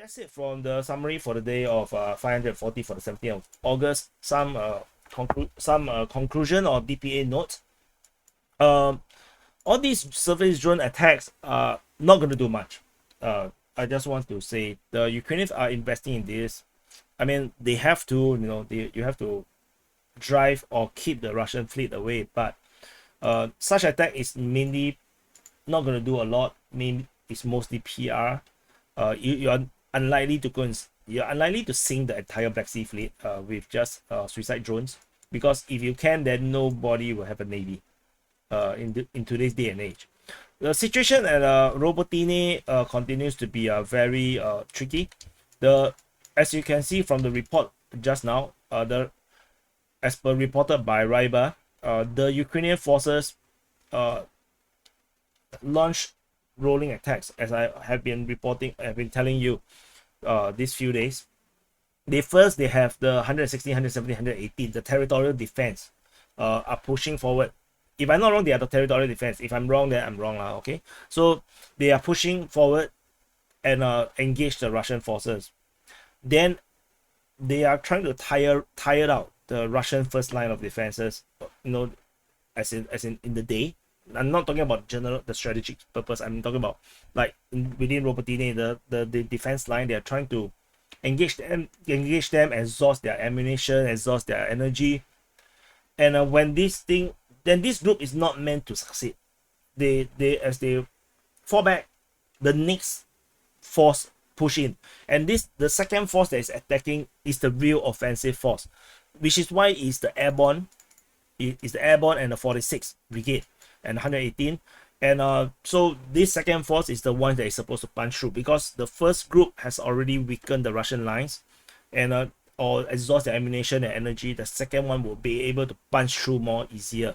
That's it from the summary for the day of 540 for the 17th of August. Some conclusion or DPA notes. All these surface drone attacks are not going to do much. I just want to say the Ukrainians are investing in this. I mean, they have to, you have to drive or keep the Russian fleet away. But such attack is mainly not going to do a lot. Maybe it's mostly PR. You're unlikely to sink the entire Black Sea fleet with just suicide drones, because if you can, then nobody will have a navy in today's day and age. The situation at Robotyne continues to be very tricky. As you can see from the report just now, as per reported by Ryba, the Ukrainian forces launched rolling attacks, as I have been telling you these few days. They have the 116, 117, 118, the territorial defense are pushing forward. If I'm not wrong, they are the territorial defense. If I'm wrong, then I'm wrong, okay? So they are pushing forward and engage the Russian forces. Then they are trying to tire out the Russian first line of defenses, as in the day. I'm not talking about the strategic purpose. I'm talking about like within Robotyne, the defense line. They are trying to engage them, exhaust their ammunition, exhaust their energy. And when this group is not meant to succeed. As they fall back, the next force push in, and the second force that is attacking is the real offensive force, which is why it's the airborne and the 46th Brigade and 118. And so this second force is the one that is supposed to punch through, because the first group has already weakened the Russian lines and or exhaust the ammunition and energy. The second one will be able to punch through more easier.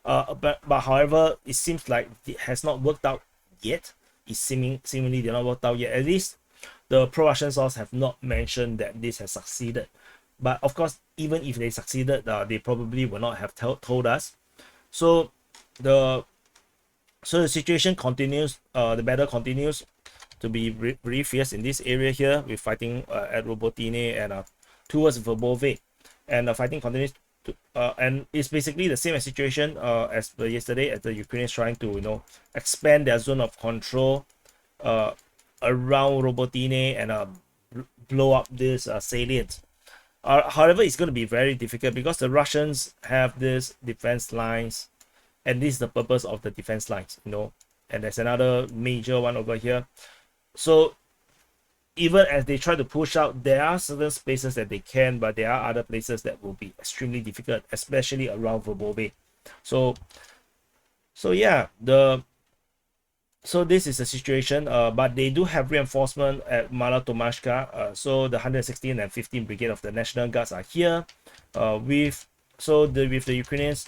But however, it seems like it has not worked out yet. It's seemingly did not work out yet. At least the pro-Russian source have not mentioned that this has succeeded. But of course, even if they succeeded, they probably will not have told us. So the situation continues. The battle continues to be very fierce in this area here. We're fighting at Robotyne and towards Verbove, and the fighting continues. And it's basically the same situation as yesterday, as the Ukrainians trying to expand their zone of control around Robotyne and blow up this salient. However, it's going to be very difficult because the Russians have this defense lines, and this is the purpose of the defense lines, and there's another major one over here. So even as they try to push out, there are certain spaces that they can, but there are other places that will be extremely difficult, especially around Verbove. So yeah, so this is the situation, but they do have reinforcement at Mala Tomashka. So the 116 and 15 Brigade of the National Guards are here. With the Ukrainians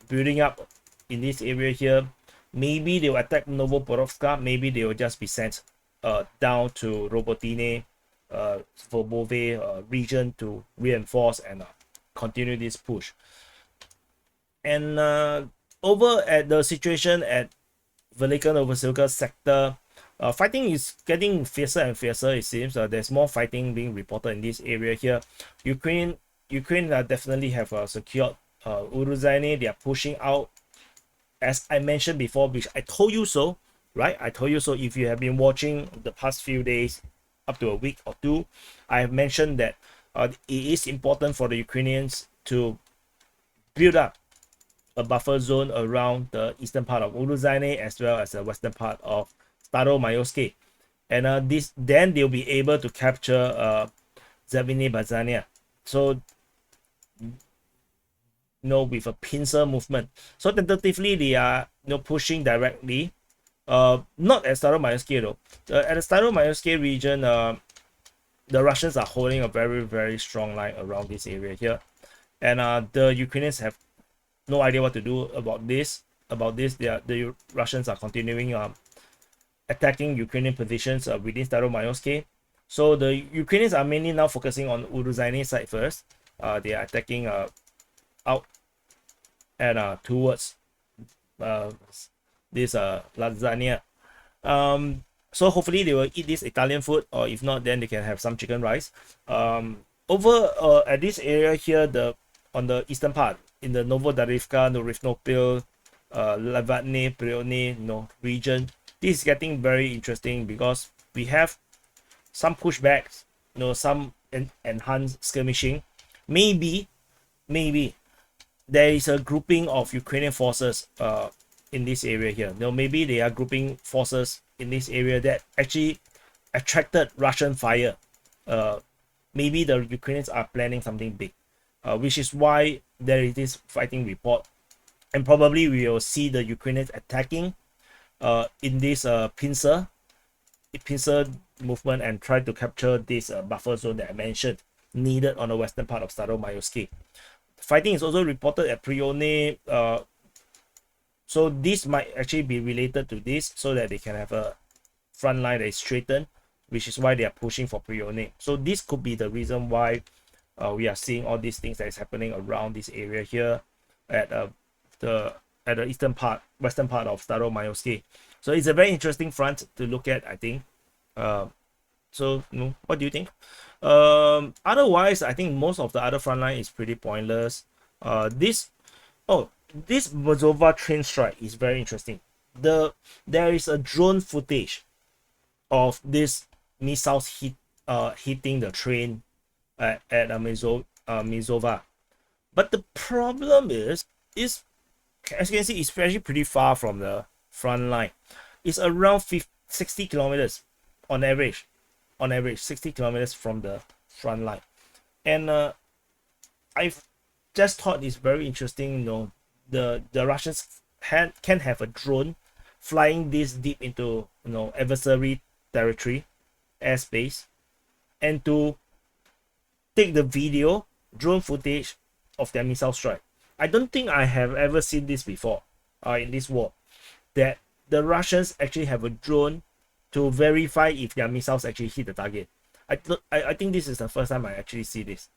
building up in this area here, maybe they will attack Novoporovska. Maybe they will just be sent down to Robotyne, Verbove region to reinforce and continue this push. And over at the situation at Velika Novosilka sector, fighting is getting fiercer and fiercer. It seems there's more fighting being reported in this area here. Ukraine definitely have secured Urozhaine. They are pushing out, as I mentioned before, which I told you so. Right, I told you so. If you have been watching the past few days, up to a week or two, I have mentioned that it is important for the Ukrainians to build up a buffer zone around the eastern part of Urozhaine as well as the western part of Staromaiorske, and then they'll be able to capture Zavine Bazania. So with a pincer movement. So tentatively they are pushing directly. Not at Staromaiorske though. At the Staromaiorske region, the Russians are holding a very, very strong line around this area here, and the Ukrainians have no idea what to do about this. The Russians are continuing attacking Ukrainian positions within Staromaiorske. So the Ukrainians are mainly now focusing on Urozhaine side first. They are attacking out and towards this lasagna. So hopefully they will eat this Italian food, or if not, then they can have some chicken rice. Over at this area here, on the eastern part, in the Novodarivka, Novopil, Lavatne, Prione, region, this is getting very interesting because we have some pushbacks, some enhanced skirmishing. Maybe there is a grouping of Ukrainian forces in this area here. Maybe they are grouping forces in this area that actually attracted Russian fire. Maybe the Ukrainians are planning something big, which is why there is this fighting report, and probably we will see the Ukrainians attacking in this pincer movement and try to capture this buffer zone that I mentioned needed on the western part of Staromaiorske. Fighting is also reported at Prione, so this might actually be related to this, so that they can have a front line that is straightened, which is why they are pushing for Prione. So this could be the reason why we are seeing all these things that is happening around this area here at the western part of Staromaiorske. So it's a very interesting front to look at, I think. So what do you think? Otherwise, I think most of the other front line is pretty pointless. This Moldova train strike is very interesting. There is a drone footage of this missiles hitting the train at Mizova. But the problem is as you can see, it's actually pretty far from the front line. It's around 60 kilometers on average. 60 kilometers from the front line. And I've just thought it's very interesting, the Russians can have a drone flying this deep into adversary territory, airspace, and to take the drone footage of their missile strike. I don't think I have ever seen this before in this war, that the Russians actually have a drone to verify if their missiles actually hit the target. I think this is the first time I actually see this.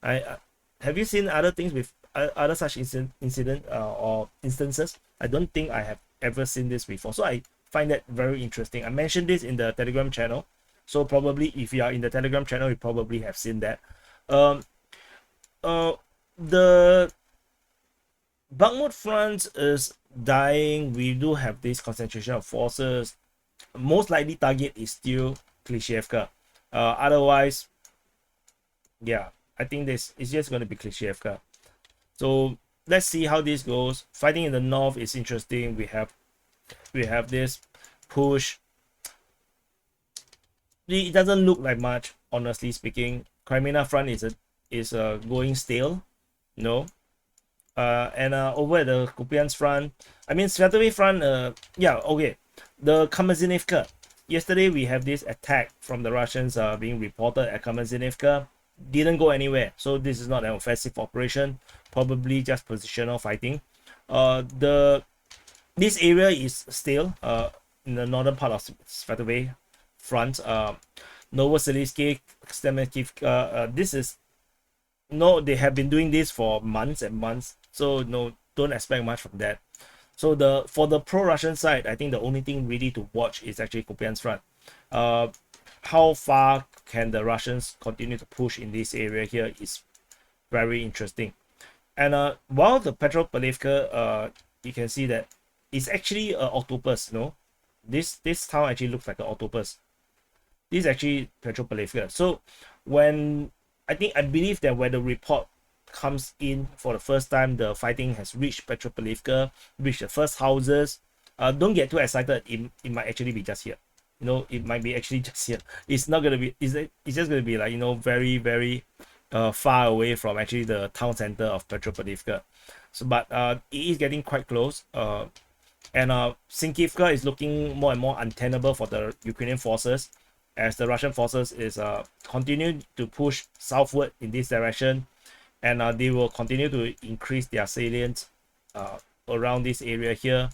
Have you seen other things with other such incident or instances? I don't think I have ever seen this before, so I find that very interesting. I mentioned this in the Telegram channel, so probably if you are in the Telegram channel, you probably have seen that. The Bakhmut front is dying. We do have this concentration of forces. Most likely target is still Klishchiivka. Otherwise, yeah, I think this is just going to be Klishchiivka. So let's see how this goes. Fighting in the north is interesting. We have this push. It doesn't look like much, honestly speaking. Crimea front is going stale, and over at the Kupiansk front, I mean Svatove front, yeah, okay. The Kamazinivka. Yesterday we have this attack from the Russians being reported at Kamazinivka. Didn't go anywhere, so this is not an offensive operation, probably just positional fighting. This area is still in the northern part of Svatove front. Novosibirsk, Stemenivka, this is they have been doing this for months and months, so don't expect much from that. So for the pro-Russian side, I think the only thing really to watch is actually Kupiansk front. How far can the Russians continue to push in this area here is very interesting. And while the Petropavlivka, you can see that it's actually an octopus. This town actually looks like an octopus. This is actually Petropavlivka. So I believe that when the report comes in for the first time, the fighting has reached Petropavlivka, reached the first houses. Don't get too excited. It might actually be just here. It might be actually just here. It's not gonna be. It's just gonna be like very very far away from actually the town center of Petropavlivka. So, but it is getting quite close. And Sinkivka is looking more and more untenable for the Ukrainian forces, as the Russian forces is continuing to push southward in this direction, and they will continue to increase their salient around this area here,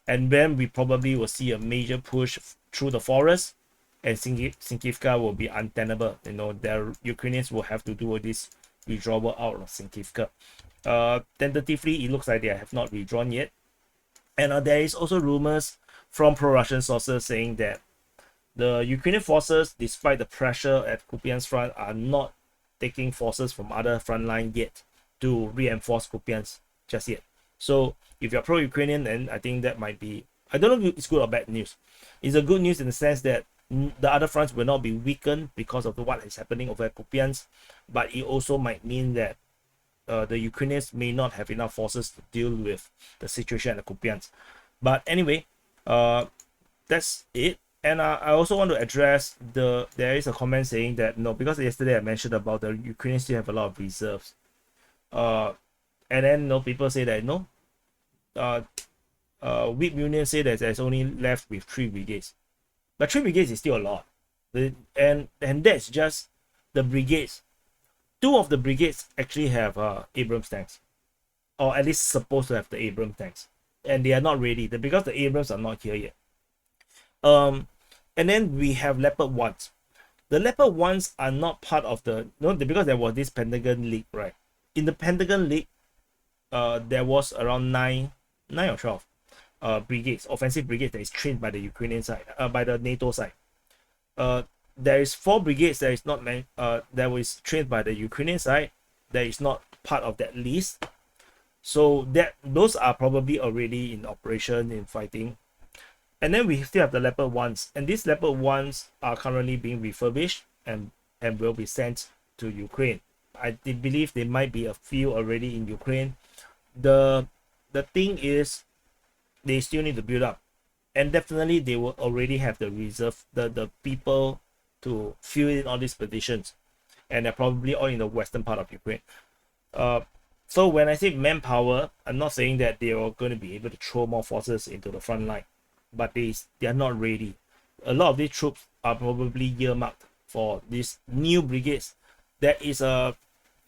and then we probably will see a major push through the forest, and Sinkivka will be untenable. The Ukrainians will have to do this withdrawal out of Sinkivka. Tentatively, it looks like they have not withdrawn yet, and there is also rumors from pro-Russian sources saying that The Ukrainian forces, despite the pressure at Kupiansk front, are not taking forces from other front line yet to reinforce Kupiansk just yet. So if you're pro-Ukrainian, then I think that might be, I don't know if it's good or bad news. It's a good news in the sense that the other fronts will not be weakened because of what is happening over at Kupiansk, but it also might mean that the Ukrainians may not have enough forces to deal with the situation at the Kupiansk. But anyway, that's it. And I also want to address there is a comment saying that no, because yesterday I mentioned about the Ukrainians still have a lot of reserves. And then people say that no, Whip Union say that there's only left with 3 brigades. But 3 brigades is still a lot. And that's just the brigades. 2 of the brigades actually have Abrams tanks, or at least supposed to have the Abrams tanks, and they are not ready because the Abrams are not here yet. And then we have Leopard 1s. The Leopard 1s are not part of the because there was this Pentagon League, right? In the Pentagon League, there was around 9 or 12 brigades, offensive brigades that is trained by the Ukrainian side, by the NATO side. There is 4 brigades that is not that was trained by the Ukrainian side that is not part of that list. So those are probably already in operation, in fighting. And then we still have the Leopard 1s, and these Leopard 1s are currently being refurbished and will be sent to Ukraine. I believe there might be a few already in Ukraine. The thing is, they still need to build up, and definitely they will already have the reserve, the people to fill in all these positions, and they're probably all in the western part of Ukraine. So when I say manpower, I'm not saying that they are going to be able to throw more forces into the front line, but they are not ready. A lot of these troops are probably earmarked for these new brigades that is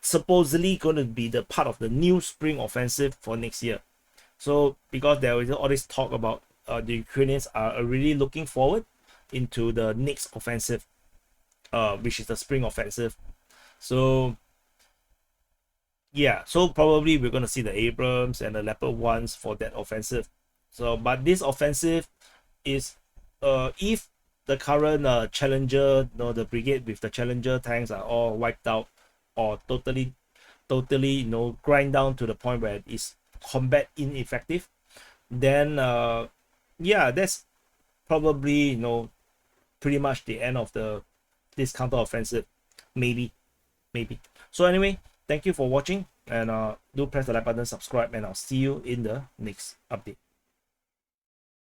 supposedly going to be the part of the new spring offensive for next year. So because there is all this talk about the Ukrainians are really looking forward into the next offensive, which is the spring offensive. So yeah, so probably we're going to see the Abrams and the Leopard 1s for that offensive. So but this offensive is if the current Challenger, the brigade with the Challenger tanks are all wiped out or totally grind down to the point where it's combat ineffective, then yeah, that's probably pretty much the end of this counter offensive, maybe. So anyway, thank you for watching, and do press the like button, subscribe, and I'll see you in the next update.